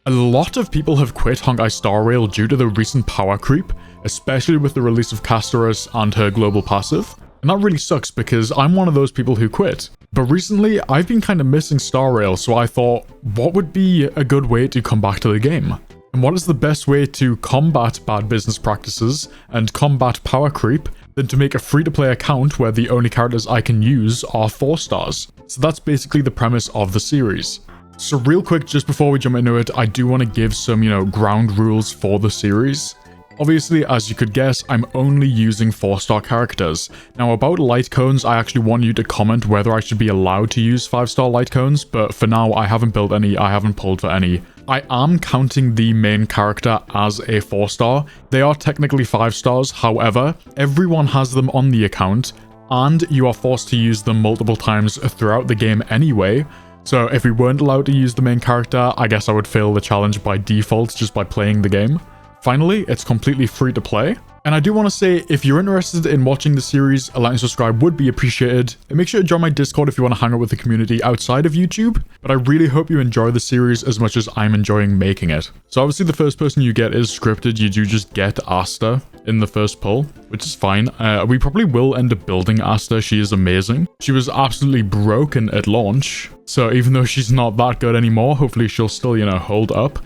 A lot of people have quit Honkai Star Rail due to the recent power creep, especially with the release of Castoris and her global passive. And that really sucks because I'm one of those people who quit. But recently, I've been kind of missing Star Rail, so I thought, what would be a good way to come back to the game? And what is the best way to combat bad business practices and combat power creep than to make a free-to-play account where the only characters I can use are 4 stars? So that's basically the premise of the series. So real quick, just before we jump into it, I do want to give some, ground rules for the series. Obviously, as you could guess, I'm only using 4-star characters. Now, about light cones, I actually want you to comment whether I should be allowed to use 5-star light cones, but for now, I haven't built any, I haven't pulled for any. I am counting the main character as a 4-star. They are technically 5 stars, however, everyone has them on the account, and you are forced to use them multiple times throughout the game anyway. So if we weren't allowed to use the main character, I guess I would fail the challenge by default just by playing the game. Finally, it's completely free to play. And I do want to say, if you're interested in watching the series, a like and subscribe would be appreciated. And make sure to join my Discord if you want to hang out with the community outside of YouTube. But I really hope you enjoy the series as much as I'm enjoying making it. So obviously the first person you get is scripted. You do just get Asta in the first pull, which is fine. We probably will end up building Asta. She is amazing. She was absolutely broken at launch. So even though she's not that good anymore, hopefully she'll still, hold up.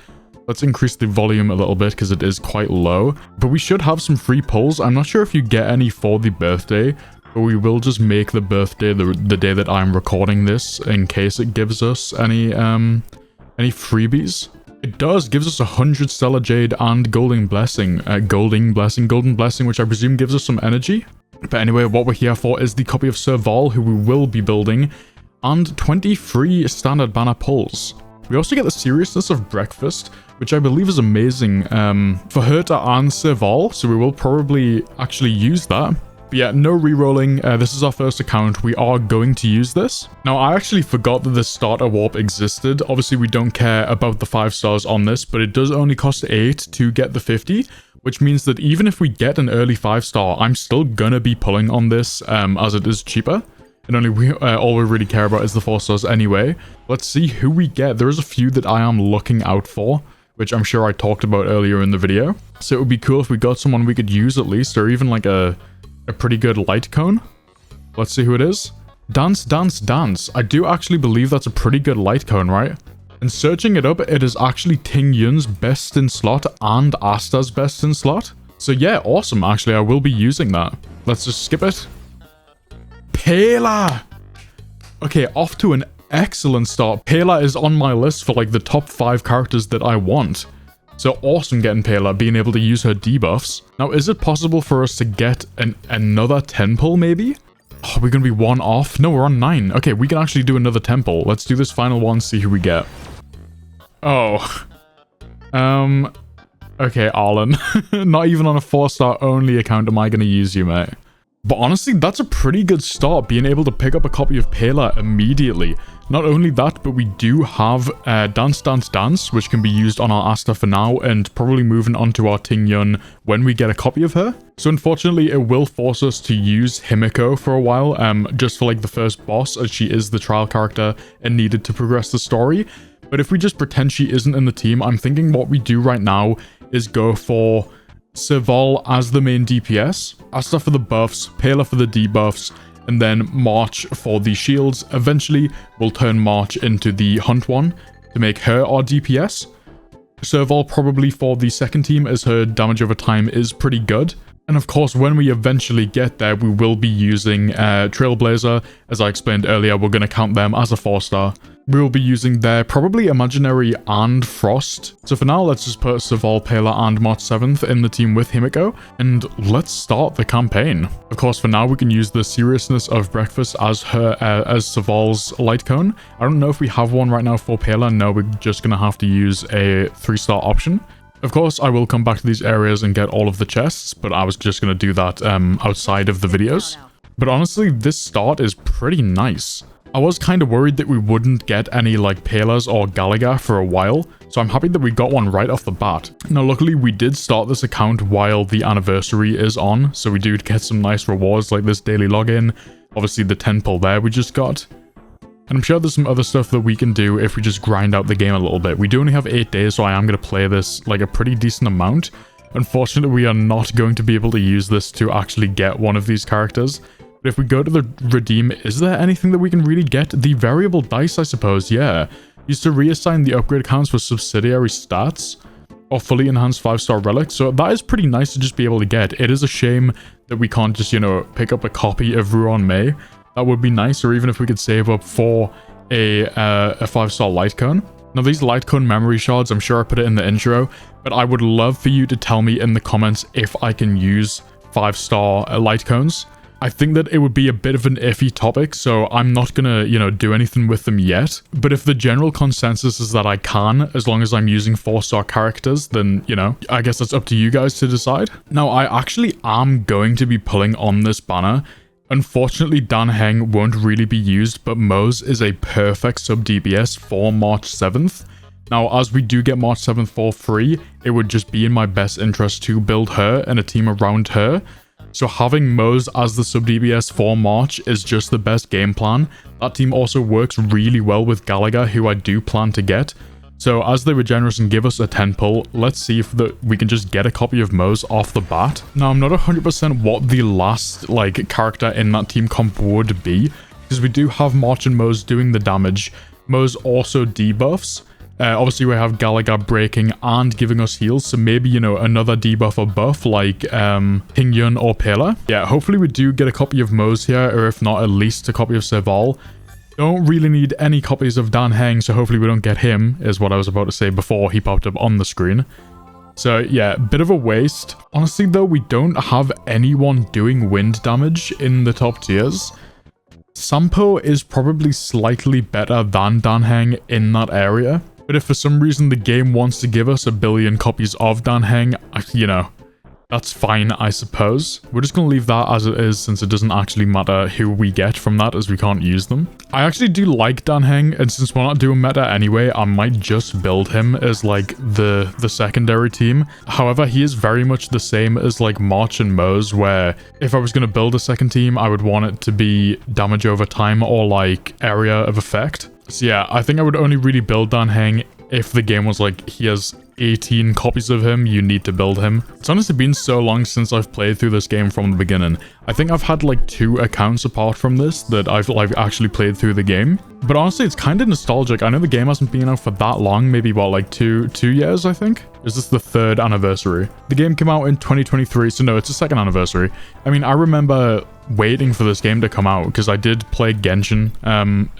Let's increase the volume a little bit because it is quite low. But we should have some free pulls. I'm not sure if you get any for the birthday, but we will just make the birthday the day that I'm recording this in case it gives us any freebies. It does, gives us 100 Stellar Jade and Golden Blessing, which I presume gives us some energy. But anyway, what we're here for is the copy of Serval, who we will be building, and 20 free standard banner pulls. We also get the Seriousness of Breakfast, which I believe is amazing for Herta and Serval, so we will probably actually use that. But yeah, no re-rolling. This is our first account. We are going to use this. Now, I actually forgot that the starter warp existed. Obviously, we don't care about the 5 stars on this, but it does only cost 8 to get the 50, which means that even if we get an early 5-star, I'm still gonna be pulling on this as it is cheaper. And all we really care about is the 4 stars anyway. Let's see who we get. There is a few that I am looking out for, which I'm sure I talked about earlier in the video. So it would be cool if we got someone we could use at least, or even like a pretty good light cone. Let's see who it is. Dance, Dance, Dance. I do actually believe that's a pretty good light cone, right? And searching it up, it is actually Ting Yun's best in slot and Asta's best in slot. So yeah, awesome. Actually, I will be using that. Let's just skip it. Pela! Okay, off to an excellent start. Pela is on my list for like the top 5 characters that I want. So awesome getting Pela, being able to use her debuffs. Now, is it possible for us to get another 10 pull maybe? Oh, we're gonna be 1 off? No, we're on 9. Okay, we can actually do another temple. Let's do this final one, see who we get. Oh. Okay, Arlen. Not even on a 4-star only account am I gonna use you, mate. But honestly, that's a pretty good start, being able to pick up a copy of Pela immediately. Not only that, but we do have Dance Dance Dance, which can be used on our Asta for now, and probably moving on to our Ting Yun when we get a copy of her. So unfortunately, it will force us to use Himiko for a while, just for like the first boss, as she is the trial character and needed to progress the story. But if we just pretend she isn't in the team, I'm thinking what we do right now is go for Serval as the main DPS, Asta for the buffs, Pela for the debuffs, and then March for the shields. Eventually, we'll turn March into the Hunt one to make her our DPS. Serval probably for the second team, as her damage over time is pretty good. And of course, when we eventually get there, we will be using Trailblazer. As I explained earlier, we're going to count them as a 4-star. We will be using their probably Imaginary and Frost. So for now, let's just put Serval, Pela, and March 7th in the team with Himiko, and let's start the campaign. Of course, for now, we can use the Seriousness of Breakfast as Serval's light cone. I don't know if we have one right now for Pela. No, we're just going to have to use a 3-star option. Of course, I will come back to these areas and get all of the chests, but I was just going to do that outside of the videos. But honestly, this start is pretty nice. I was kind of worried that we wouldn't get any like Pelas or Galaga for a while, so I'm happy that we got one right off the bat. Now luckily we did start this account while the anniversary is on, so we do get some nice rewards like this daily login, obviously the 10 pull there we just got. And I'm sure there's some other stuff that we can do if we just grind out the game a little bit. We do only have 8 days, so I am going to play this like a pretty decent amount. Unfortunately, we are not going to be able to use this to actually get one of these characters. But if we go to the redeem, is there anything that we can really get? The variable dice, I suppose, yeah. Used to reassign the upgrade counts for subsidiary stats or fully enhanced 5-star relics. So that is pretty nice to just be able to get. It is a shame that we can't just, you know, pick up a copy of Ruan Mei. That would be nice, or even if we could save up for a 5-star light cone. Now, these light cone memory shards, I'm sure I put it in the intro, but I would love for you to tell me in the comments if I can use 5-star light cones. I think that it would be a bit of an iffy topic, so I'm not gonna, you know, do anything with them yet. But if the general consensus is that I can, as long as I'm using 4-star characters, then, you know, I guess that's up to you guys to decide. Now, I actually am going to be pulling on this banner. Unfortunately, Dan Heng won't really be used, but Mose is a perfect sub-DPS for March 7th. Now, as we do get March 7th for free, it would just be in my best interest to build her and a team around her. So having Mose as the sub-DPS for March is just the best game plan. That team also works really well with Galaga, who I do plan to get. So as they were generous and give us a 10 pull, let's see if we can just get a copy of Mose off the bat. Now, I'm not 100% what the last like character in that team comp would be, because we do have March and Mose doing the damage. Mose also debuffs. Obviously, we have Galaga breaking and giving us heals, so maybe, you know, another debuff or buff like Hingyun or Pela. Yeah, hopefully we do get a copy of Mose here, or if not, at least a copy of Serval. Don't really need any copies of Dan Heng, so hopefully we don't get him, is what I was about to say before he popped up on the screen. So yeah, bit of a waste. Honestly though, we don't have anyone doing wind damage in the top tiers. Sampo is probably slightly better than Dan Heng in that area. But if for some reason the game wants to give us a billion copies of Dan Heng, you know, that's fine, I suppose. We're just going to leave that as it is, since it doesn't actually matter who we get from that, as we can't use them. I actually do like Dan Heng, and since we're not doing meta anyway, I might just build him as like the secondary team. However, he is very much the same as like March and Mose, where if I was going to build a second team, I would want it to be damage over time or like area of effect. So yeah, I think I would only really build Dan Heng if the game was like, he has 18 copies of him, you need to build him. It's honestly been so long since I've played through this game from the beginning. I think I've had like 2 accounts apart from this that I've actually played through the game. But honestly, it's kind of nostalgic. I know the game hasn't been out for that long, maybe what, like two years, I think? Is this the 3rd anniversary? The game came out in 2023, so no, it's the 2nd anniversary. I mean, I remember waiting for this game to come out because I did play Genshin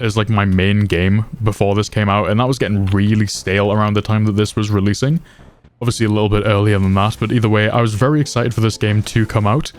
as like my main game before this came out, and that was getting really stale around the time that this was releasing. Obviously a little bit earlier than that, but either way, I was very excited for this game to come out.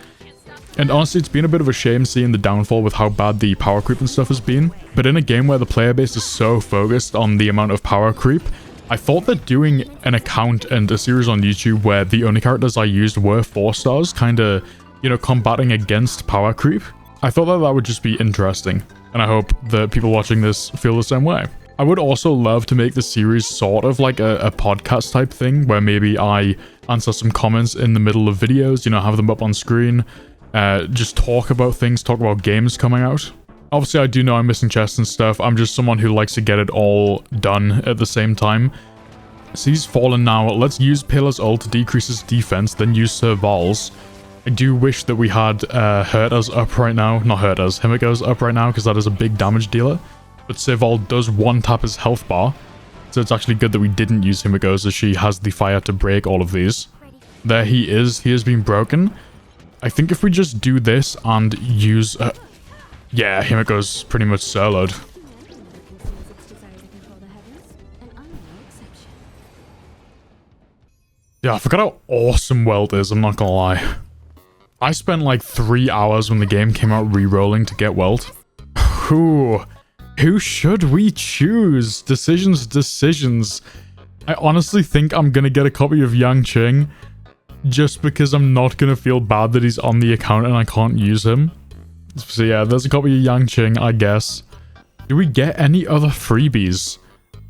And honestly, it's been a bit of a shame seeing the downfall with how bad the power creep and stuff has been. But in a game where the player base is so focused on the amount of power creep, I thought that doing an account and a series on YouTube where the only characters I used were 4 stars, kind of, you know, combating against power creep, I thought that that would just be interesting. And I hope that people watching this feel the same way. I would also love to make the series sort of like a podcast type thing, where maybe I answer some comments in the middle of videos, you know, have them up on screen, just talk about things, talk about games coming out. Obviously, I do know I'm missing chests and stuff. I'm just someone who likes to get it all done at the same time. So he's fallen now. Let's use Pela's ult to decrease his defense, then use Serval's. I do wish that we had Hurta's up right now. Not Hurta's, Himiko's up right now, because that is a big damage dealer. But Serval does one-tap his health bar, so it's actually good that we didn't use Himiko's, as she has the fire to break all of these. There he is. He has been broken. I think if we just do this and use... yeah, Himiko's pretty much soloed. Yeah, I forgot how awesome Welt is, I'm not gonna lie. I spent like 3 hours when the game came out re-rolling to get Welt. Who should we choose? Decisions. I honestly think I'm gonna get a copy of Yang Qing, just because I'm not gonna feel bad that he's on the account and I can't use him. So yeah, there's a copy of Yang Qing, I guess. Do we get any other freebies?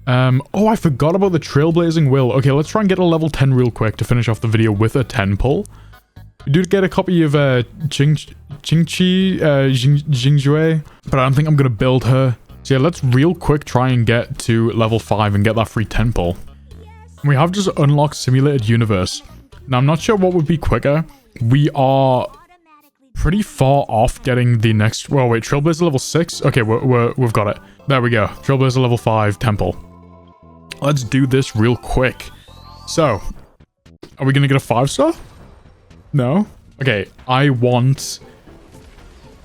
Oh, I forgot about the Trailblazing Will. Okay, let's try and get a level 10 real quick to finish off the video with a 10 pull. We do get a copy of Jingqi, Jingjue, but I don't think I'm gonna build her. So yeah, let's real quick try and get to level 5 and get that free temple. We have just unlocked Simulated Universe. Now, I'm not sure what would be quicker. We are pretty far off getting the next... Well, wait, Trailblazer level 6? Okay, we've got it. There we go. Trailblazer level 5 temple. Let's do this real quick. So, are we gonna get a 5-star? No? Okay, I want...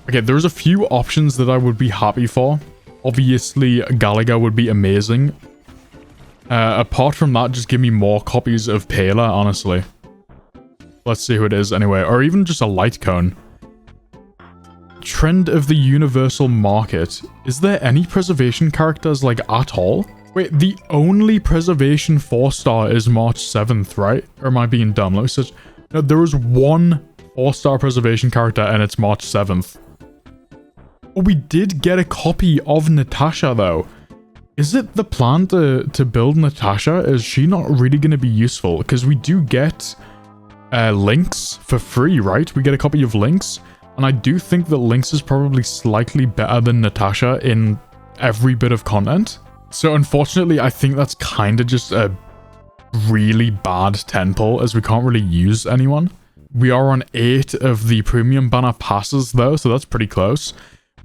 Okay, there's a few options that I would be happy for. Obviously, Galaga would be amazing. Apart from that, just give me more copies of Pela, honestly. Let's see who it is anyway. Or even just a light cone. Trend of the universal market. Is there any preservation characters, like, at all? Wait, the only preservation 4-star is March 7th, right? Or am I being dumb? Let me search. No, there is one 4-star preservation character and it's March 7th. Oh, we did get a copy of Natasha, though. Is it the plan to build Natasha? Is she not really going to be useful? Because we do get Lynx for free, right? We get a copy of Lynx. And I do think that Lynx is probably slightly better than Natasha in every bit of content. So unfortunately, I think that's kind of just a really bad 10 pull, as we can't really use anyone. We are on 8 of the premium banner passes, though, so that's pretty close.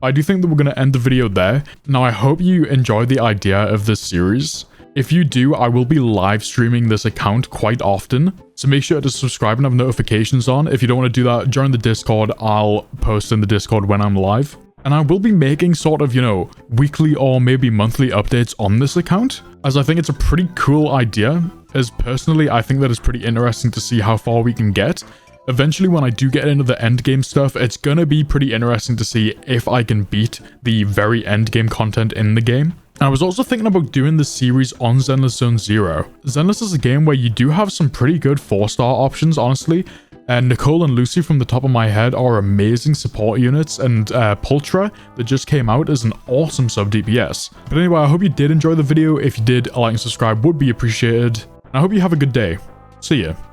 I do think that we're going to end the video there. Now, I hope you enjoyed the idea of this series. If you do, I will be live streaming this account quite often. So make sure to subscribe and have notifications on. If you don't want to do that, join the Discord. I'll post in the Discord when I'm live. And I will be making sort of, you know, weekly or maybe monthly updates on this account, as I think it's a pretty cool idea. As personally, I think that it's pretty interesting to see how far we can get. Eventually, when I do get into the endgame stuff, it's gonna be pretty interesting to see if I can beat the very endgame content in the game. I was also thinking about doing this series on Zenless Zone Zero. Zenless is a game where you do have some pretty good 4-star options, honestly. And Nicole and Lucy from the top of my head are amazing support units, and Pultra that just came out is an awesome sub DPS. But anyway, I hope you did enjoy the video. If you did, a like and subscribe would be appreciated. And I hope you have a good day. See ya.